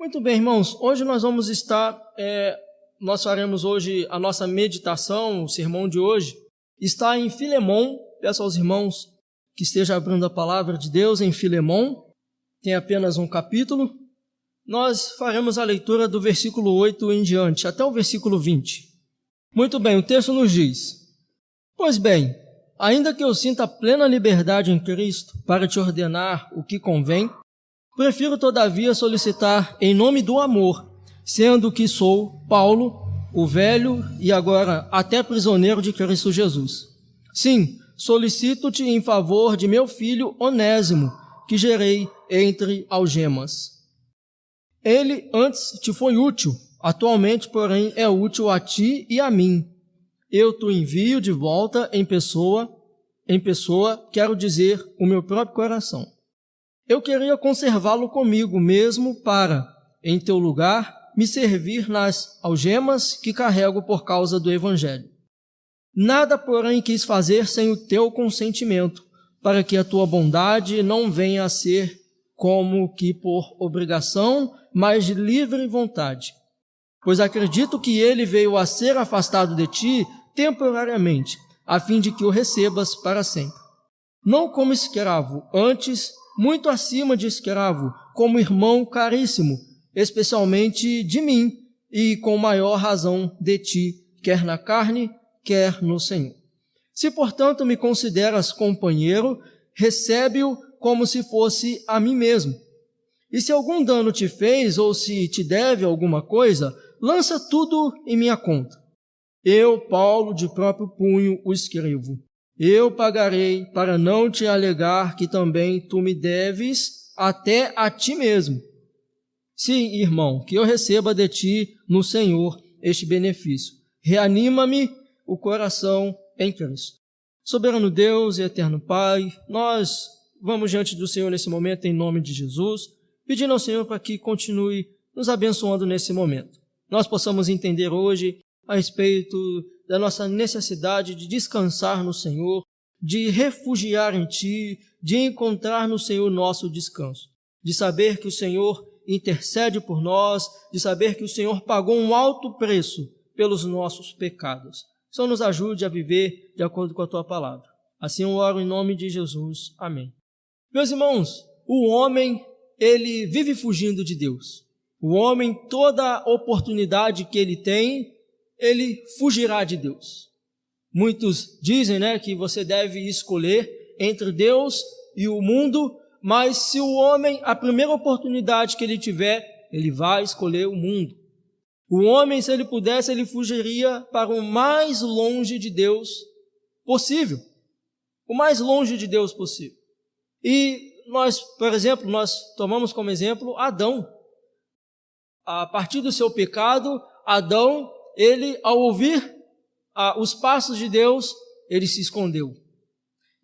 Muito bem, irmãos, hoje nós faremos hoje a nossa meditação, o sermão de hoje, está em Filemão. Peço aos irmãos que estejam abrindo a palavra de Deus em Filemão, tem apenas um capítulo. Nós faremos a leitura do versículo 8 em diante, até o versículo 20. Muito bem, o texto nos diz: Pois bem, ainda que eu sinta plena liberdade em Cristo para te ordenar o que convém, prefiro todavia solicitar em nome do amor, sendo que sou Paulo, o velho e agora até prisioneiro de Cristo Jesus. Sim, solicito-te em favor de meu filho Onésimo, que gerei entre algemas. Ele antes te foi útil, atualmente, porém, é útil a ti e a mim. Eu te envio de volta em pessoa, quero dizer, o meu próprio coração. Eu queria conservá-lo comigo mesmo para, em teu lugar, me servir nas algemas que carrego por causa do Evangelho. Nada, porém, quis fazer sem o teu consentimento, para que a tua bondade não venha a ser como que por obrigação, mas de livre vontade. Pois acredito que ele veio a ser afastado de ti temporariamente, a fim de que o recebas para sempre. Não como escravo, antes muito acima de escravo, como irmão caríssimo, especialmente de mim, e com maior razão de ti, quer na carne, quer no Senhor. Se, portanto, me consideras companheiro, recebe-o como se fosse a mim mesmo. E se algum dano te fez, ou se te deve alguma coisa, lança tudo em minha conta. Eu, Paulo, de próprio punho, o escrevo. Eu pagarei para não te alegar que também tu me deves até a ti mesmo. Sim, irmão, que eu receba de ti no Senhor este benefício. Reanima-me o coração em Cristo. Soberano Deus e eterno Pai, nós vamos diante do Senhor nesse momento em nome de Jesus, pedindo ao Senhor para que continue nos abençoando nesse momento. Nós possamos entender hoje a respeito da nossa necessidade de descansar no Senhor, de refugiar em Ti, de encontrar no Senhor nosso descanso, de saber que o Senhor intercede por nós, de saber que o Senhor pagou um alto preço pelos nossos pecados. Senhor, nos ajude a viver de acordo com a Tua palavra. Assim eu oro em nome de Jesus. Amém. Meus irmãos, o homem, ele vive fugindo de Deus. O homem, toda oportunidade que ele tem, ele fugirá de Deus. Muitos dizem, que você deve escolher entre Deus e o mundo, mas se o homem, a primeira oportunidade que ele tiver, ele vai escolher o mundo. O homem, se ele pudesse, ele fugiria para o mais longe de Deus possível. O mais longe de Deus possível. E nós, por exemplo, nós tomamos como exemplo Adão. A partir do seu pecado, Adão, ele, ao ouvir os passos de Deus, ele se escondeu.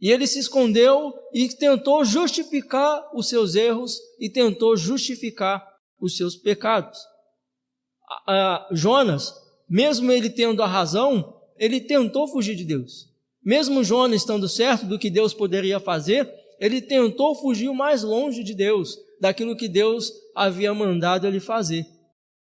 E ele se escondeu e tentou justificar os seus erros e tentou justificar os seus pecados. Jonas, mesmo ele tendo a razão, ele tentou fugir de Deus. Mesmo Jonas estando certo do que Deus poderia fazer, ele tentou fugir o mais longe de Deus, daquilo que Deus havia mandado ele fazer.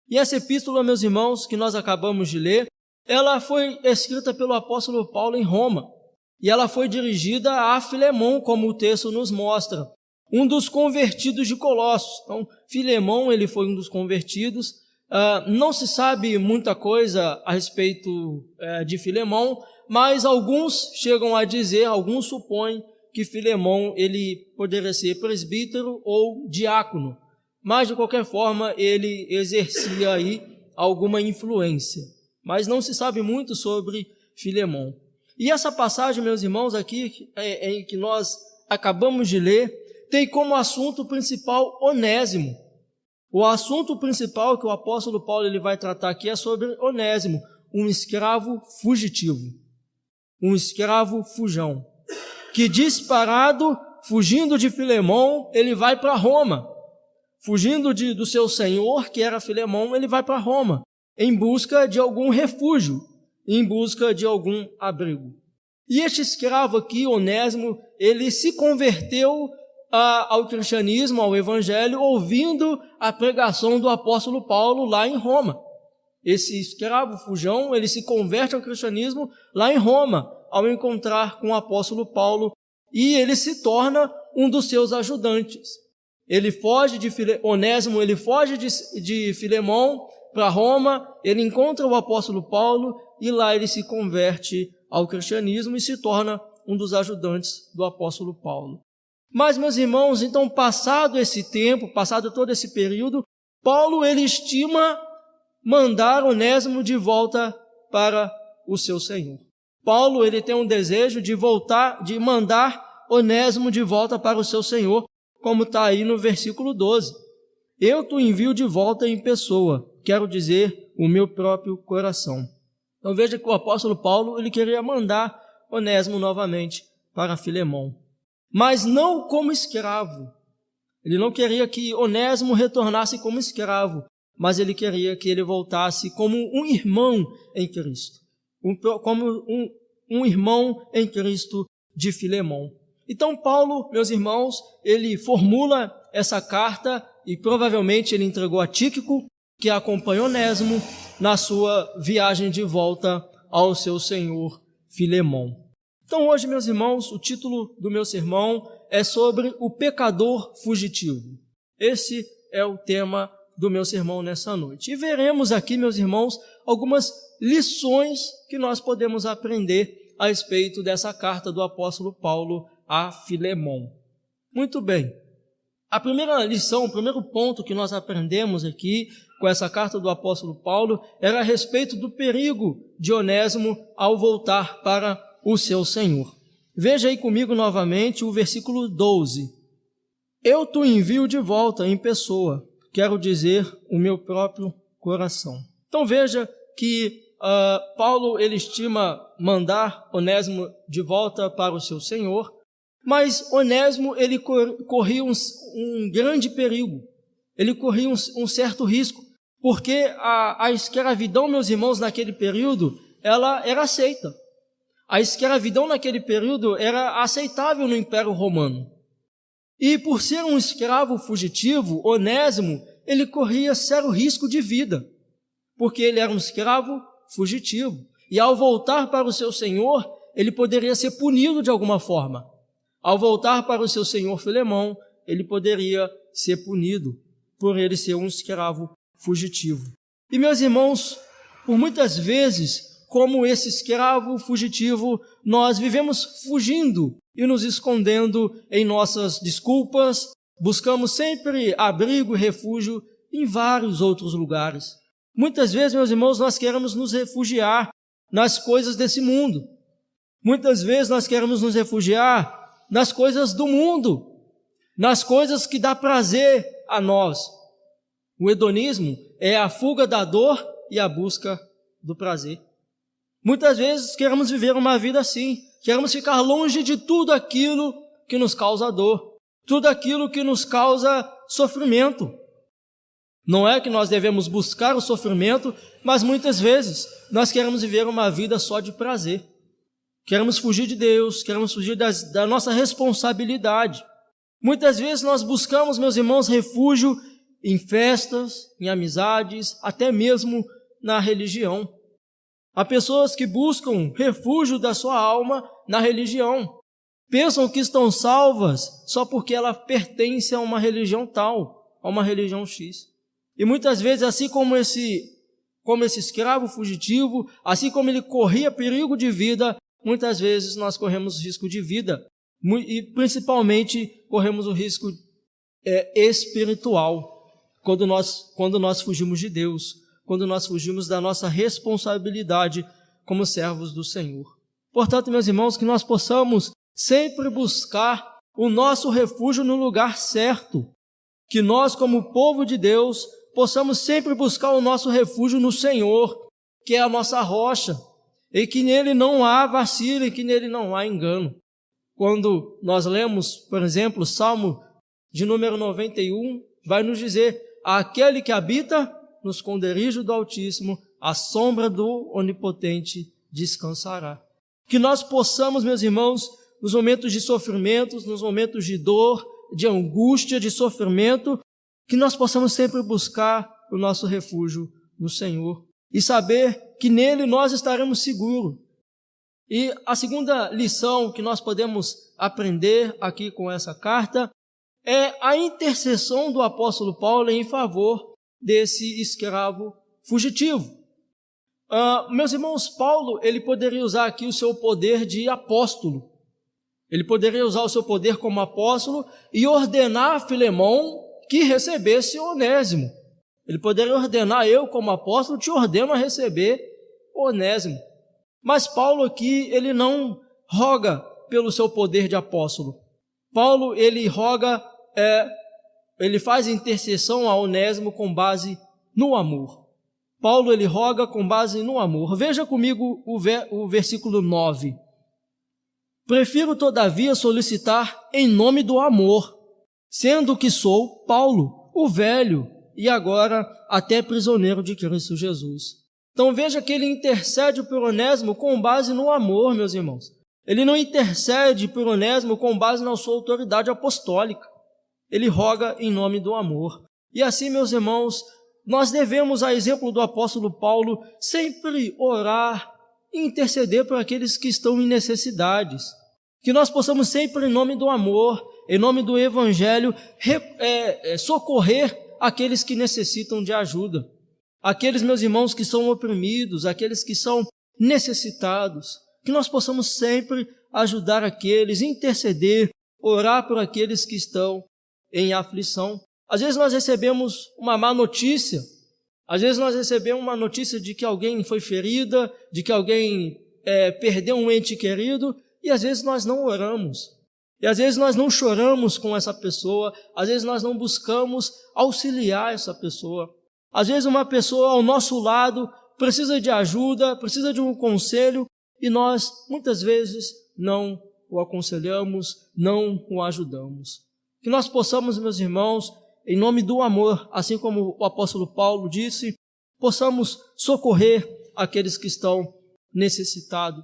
E essa epístola, meus irmãos, que nós acabamos de ler, ela foi escrita pelo apóstolo Paulo em Roma. E ela foi dirigida a Filemão, como o texto nos mostra, um dos convertidos de Colossos. Então, Filemão, ele foi um dos convertidos. Não se sabe muita coisa a respeito de Filemão, mas alguns chegam a dizer, alguns supõem que Filemão, ele poderia ser presbítero ou diácono. Mas, de qualquer forma, ele exercia aí alguma influência. Mas não se sabe muito sobre Filemão. E essa passagem, meus irmãos, aqui em que nós acabamos de ler, tem como assunto principal Onésimo. O assunto principal que o apóstolo Paulo ele vai tratar aqui é sobre Onésimo, um escravo fugitivo, um escravo fujão, que disparado, fugindo de Filemão, ele vai para Roma. Fugindo do seu senhor, que era Filemão, ele vai para Roma, em busca de algum refúgio, em busca de algum abrigo. E este escravo aqui, Onésimo, ele se converteu ao cristianismo, ao evangelho, ouvindo a pregação do apóstolo Paulo lá em Roma. Esse escravo fujão, ele se converte ao cristianismo lá em Roma, ao encontrar com o apóstolo Paulo, e ele se torna um dos seus ajudantes. Ele foge de Onésimo, ele foge de Filemão para Roma, ele encontra o apóstolo Paulo, e lá ele se converte ao cristianismo e se torna um dos ajudantes do apóstolo Paulo. Mas, meus irmãos, então, passado esse tempo, passado todo esse período, Paulo, ele estima mandar Onésimo de volta para o seu Senhor. Paulo, ele tem um desejo de mandar Onésimo de volta para o seu Senhor, como está aí no versículo 12. Eu te envio de volta em pessoa, quero dizer, o meu próprio coração. Então veja que o apóstolo Paulo, ele queria mandar Onésimo novamente para Filemão, mas não como escravo. Ele não queria que Onésimo retornasse como escravo, mas ele queria que ele voltasse como um irmão em Cristo, como um irmão em Cristo de Filemão. Então Paulo, meus irmãos, ele formula essa carta e provavelmente ele entregou a Tíquico, que acompanhou Onésimo na sua viagem de volta ao seu senhor Filemão. Então hoje, meus irmãos, o título do meu sermão é sobre o pecador fugitivo. Esse é o tema do meu sermão nessa noite. E veremos aqui, meus irmãos, algumas lições que nós podemos aprender a respeito dessa carta do apóstolo Paulo a Filemão. Muito bem. A primeira lição, o primeiro ponto que nós aprendemos aqui com essa carta do apóstolo Paulo era a respeito do perigo de Onésimo ao voltar para o seu Senhor. Veja aí comigo novamente o versículo 12. Eu te envio de volta em pessoa, quero dizer, o meu próprio coração. Então veja que Paulo, ele estima mandar Onésimo de volta para o seu Senhor, mas Onésimo, ele corria um grande perigo, ele corria um certo risco, porque a escravidão, meus irmãos, naquele período, ela era aceita. A escravidão naquele período era aceitável no Império Romano. E por ser um escravo fugitivo, Onésimo, ele corria sério risco de vida, porque ele era um escravo fugitivo. E ao voltar para o seu senhor, ele poderia ser punido de alguma forma. Ao voltar para o seu senhor Filemão, ele poderia ser punido por ele ser um escravo fugitivo. E, meus irmãos, por muitas vezes, como esse escravo fugitivo, nós vivemos fugindo e nos escondendo em nossas desculpas, buscamos sempre abrigo e refúgio em vários outros lugares. Muitas vezes, meus irmãos, nós queremos nos refugiar nas coisas desse mundo. Muitas vezes nós queremos nos refugiar nas coisas do mundo, nas coisas que dá prazer a nós. O hedonismo é a fuga da dor e a busca do prazer. Muitas vezes queremos viver uma vida assim, queremos ficar longe de tudo aquilo que nos causa dor, tudo aquilo que nos causa sofrimento. Não é que nós devemos buscar o sofrimento, mas muitas vezes nós queremos viver uma vida só de prazer. Queremos fugir de Deus, queremos fugir da nossa responsabilidade. Muitas vezes nós buscamos, meus irmãos, refúgio em festas, em amizades, até mesmo na religião. Há pessoas que buscam refúgio da sua alma na religião. Pensam que estão salvas só porque ela pertence a uma religião tal, a uma religião X. E muitas vezes, assim como esse escravo fugitivo, assim como ele corria perigo de vida, muitas vezes nós corremos risco de vida, e principalmente corremos o risco espiritual, quando nós fugimos de Deus, quando nós fugimos da nossa responsabilidade como servos do Senhor. Portanto, meus irmãos, que nós possamos sempre buscar o nosso refúgio no lugar certo, que nós, como povo de Deus, possamos sempre buscar o nosso refúgio no Senhor, que é a nossa rocha, e que nele não há vacilo, e que nele não há engano. Quando nós lemos, por exemplo, o Salmo de número 91, vai nos dizer: aquele que habita no esconderijo do Altíssimo, à sombra do Onipotente descansará. Que nós possamos, meus irmãos, nos momentos de sofrimentos, nos momentos de dor, de angústia, de sofrimento, que nós possamos sempre buscar o nosso refúgio no Senhor e saber que nele nós estaremos seguros. E a segunda lição que nós podemos aprender aqui com essa carta é a intercessão do apóstolo Paulo em favor desse escravo fugitivo. Meus irmãos, Paulo, ele poderia usar aqui o seu poder de apóstolo. Ele poderia usar o seu poder como apóstolo e ordenar a Filemão que recebesse Onésimo. Ele poderia ordenar: eu como apóstolo te ordeno a receber Onésimo. Mas Paulo aqui, ele não roga pelo seu poder de apóstolo. Paulo, ele roga, ele faz intercessão a Onésimo com base no amor. Paulo, ele roga com base no amor. Veja comigo o versículo 9. Prefiro, todavia, solicitar em nome do amor, sendo que sou Paulo, o velho, e agora até prisioneiro de Cristo Jesus. Então veja que ele intercede por Onésimo com base no amor, meus irmãos. Ele não intercede por Onésimo com base na sua autoridade apostólica. Ele roga em nome do amor. E assim, meus irmãos, nós devemos, a exemplo do apóstolo Paulo, sempre orar e interceder por aqueles que estão em necessidades. Que nós possamos sempre, em nome do amor, em nome do evangelho, socorrer aqueles que necessitam de ajuda. Aqueles, meus irmãos, que são oprimidos, aqueles que são necessitados, que nós possamos sempre ajudar aqueles, interceder, orar por aqueles que estão em aflição. Às vezes nós recebemos uma má notícia, às vezes nós recebemos uma notícia de que alguém foi ferida, de que alguém perdeu um ente querido, e às vezes nós não oramos, e às vezes nós não choramos com essa pessoa, às vezes nós não buscamos auxiliar essa pessoa. Às vezes uma pessoa ao nosso lado precisa de ajuda, precisa de um conselho, e nós muitas vezes não o aconselhamos, não o ajudamos. Que nós possamos, meus irmãos, em nome do amor, assim como o apóstolo Paulo disse, possamos socorrer aqueles que estão necessitados.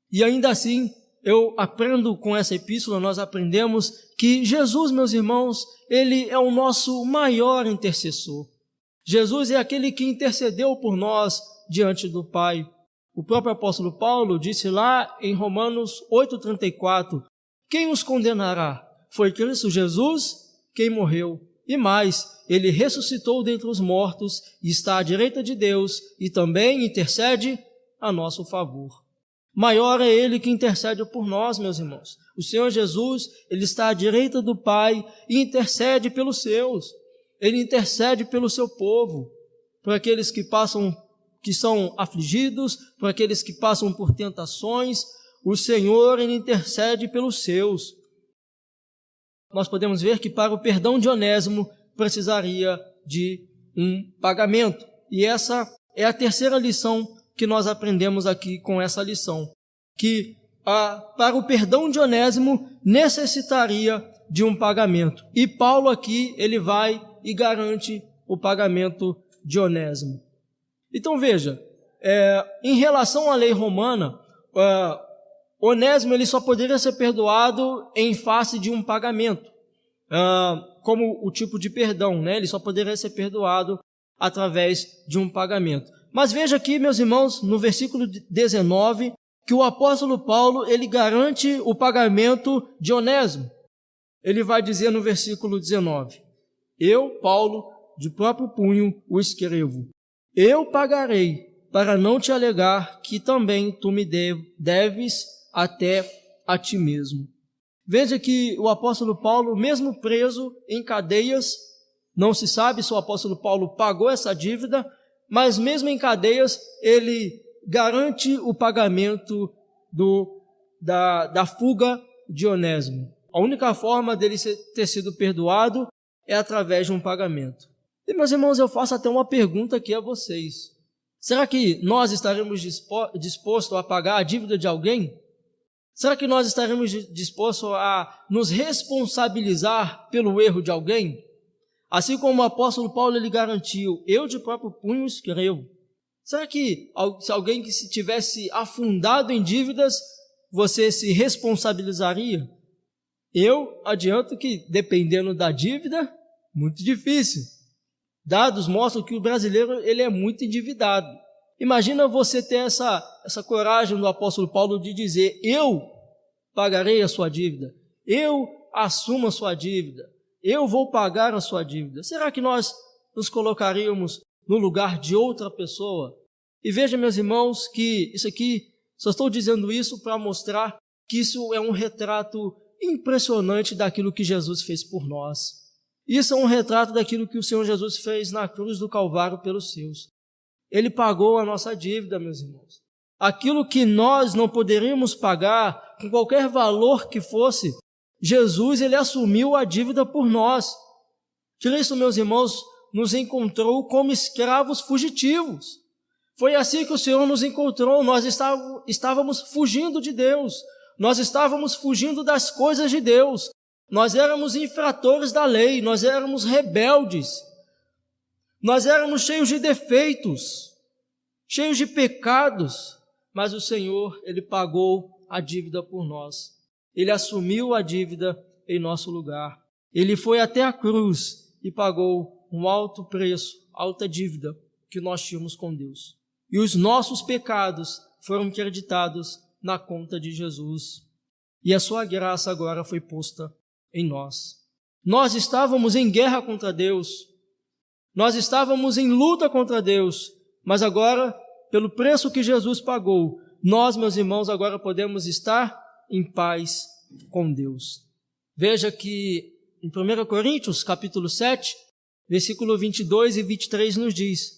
E ainda assim, eu aprendo com essa epístola, nós aprendemos que Jesus, meus irmãos, ele é o nosso maior intercessor. Jesus é aquele que intercedeu por nós diante do Pai. O próprio apóstolo Paulo disse lá em Romanos 8,34, quem os condenará? Foi Cristo Jesus quem morreu. E mais, ele ressuscitou dentre os mortos e está à direita de Deus e também intercede a nosso favor. Maior é ele que intercede por nós, meus irmãos. O Senhor Jesus, ele está à direita do Pai e intercede pelos seus. Ele intercede pelo seu povo, por aqueles que são afligidos, por aqueles que passam por tentações. O Senhor, ele intercede pelos seus. Nós podemos ver que para o perdão de Onésimo precisaria de um pagamento. E essa é a terceira lição que nós aprendemos aqui com essa lição, que para o perdão de Onésimo necessitaria de um pagamento. E Paulo aqui, ele vai e garante o pagamento de Onésimo. Então veja, em relação à lei romana, Onésimo ele só poderia ser perdoado em face de um pagamento, como o tipo de perdão, né? Ele só poderia ser perdoado através de um pagamento. Mas veja aqui, meus irmãos, no versículo 19, que o apóstolo Paulo, ele garante o pagamento de Onésimo. Ele vai dizer no versículo 19, eu, Paulo, de próprio punho o escrevo, eu pagarei, para não te alegar que também tu me deves até a ti mesmo. Veja que o apóstolo Paulo, mesmo preso em cadeias, não se sabe se o apóstolo Paulo pagou essa dívida, mas mesmo em cadeias, ele garante o pagamento da fuga de Onésimo. A única forma dele ter sido perdoado é através de um pagamento. E, meus irmãos, eu faço até uma pergunta aqui a vocês. Será que nós estaremos dispostos a pagar a dívida de alguém? Será que nós estaremos dispostos a nos responsabilizar pelo erro de alguém? Assim como o apóstolo Paulo ele garantiu, eu de próprio punho escrevo. Será que se alguém que se tivesse afundado em dívidas, você se responsabilizaria? Eu adianto que, dependendo da dívida, muito difícil. Dados mostram que o brasileiro ele é muito endividado. Imagina você ter essa coragem do apóstolo Paulo de dizer: eu pagarei a sua dívida, eu assumo a sua dívida, eu vou pagar a sua dívida. Será que nós nos colocaríamos no lugar de outra pessoa? E veja, meus irmãos, que isso aqui, só estou dizendo isso para mostrar que isso é um retrato impressionante daquilo que Jesus fez por nós. Isso é um retrato daquilo que o Senhor Jesus fez na cruz do Calvário pelos seus. Ele pagou a nossa dívida, meus irmãos. Aquilo que nós não poderíamos pagar, com qualquer valor que fosse, Jesus, ele assumiu a dívida por nós. Cristo, meus irmãos, nos encontrou como escravos fugitivos. Foi assim que o Senhor nos encontrou. Nós estávamos fugindo de Deus. Nós estávamos fugindo das coisas de Deus. Nós éramos infratores da lei. Nós éramos rebeldes. Nós éramos cheios de defeitos, cheios de pecados. Mas o Senhor, ele pagou a dívida por nós. Ele assumiu a dívida em nosso lugar. Ele foi até a cruz e pagou um alto preço, alta dívida que nós tínhamos com Deus. E os nossos pecados foram creditados na conta de Jesus. E a sua graça agora foi posta em nós. Nós estávamos em guerra contra Deus. Nós estávamos em luta contra Deus. Mas agora, pelo preço que Jesus pagou, nós, meus irmãos, agora podemos estar em paz com Deus. Veja que em 1 Coríntios, capítulo 7, versículo 22 e 23 nos diz: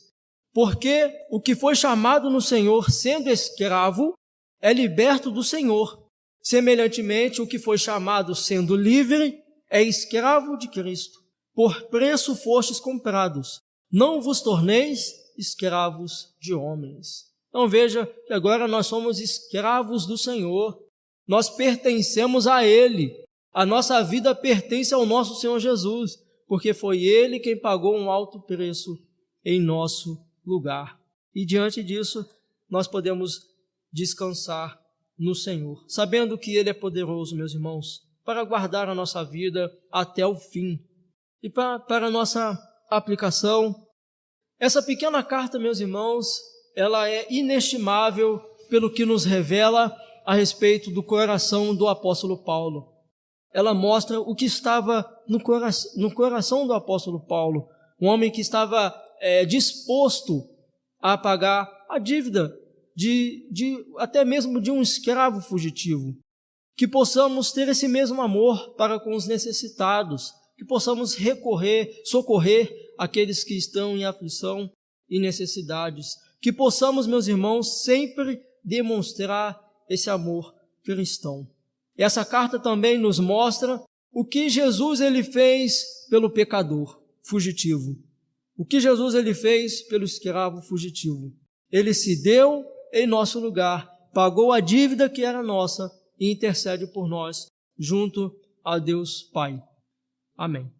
porque o que foi chamado no Senhor sendo escravo é liberto do Senhor. Semelhantemente, o que foi chamado sendo livre é escravo de Cristo. Por preço fostes comprados, não vos torneis escravos de homens. Então veja que agora nós somos escravos do Senhor. Nós pertencemos a Ele. A nossa vida pertence ao nosso Senhor Jesus, porque foi Ele quem pagou um alto preço em nosso lugar. E diante disso, nós podemos descansar no Senhor, sabendo que Ele é poderoso, meus irmãos, para guardar a nossa vida até o fim. E para a nossa aplicação, essa pequena carta, meus irmãos, ela é inestimável pelo que nos revela a respeito do coração do apóstolo Paulo. Ela mostra o que estava no coração do apóstolo Paulo, um homem que estava disposto a pagar a dívida até mesmo de um escravo fugitivo. Que possamos ter esse mesmo amor para com os necessitados, que possamos socorrer aqueles que estão em aflição e necessidades, que possamos, meus irmãos, sempre demonstrar esse amor cristão. Essa carta também nos mostra o que Jesus ele fez pelo pecador fugitivo. O que Jesus ele fez pelo escravo fugitivo. Ele se deu em nosso lugar, pagou a dívida que era nossa e intercede por nós junto a Deus Pai. Amém.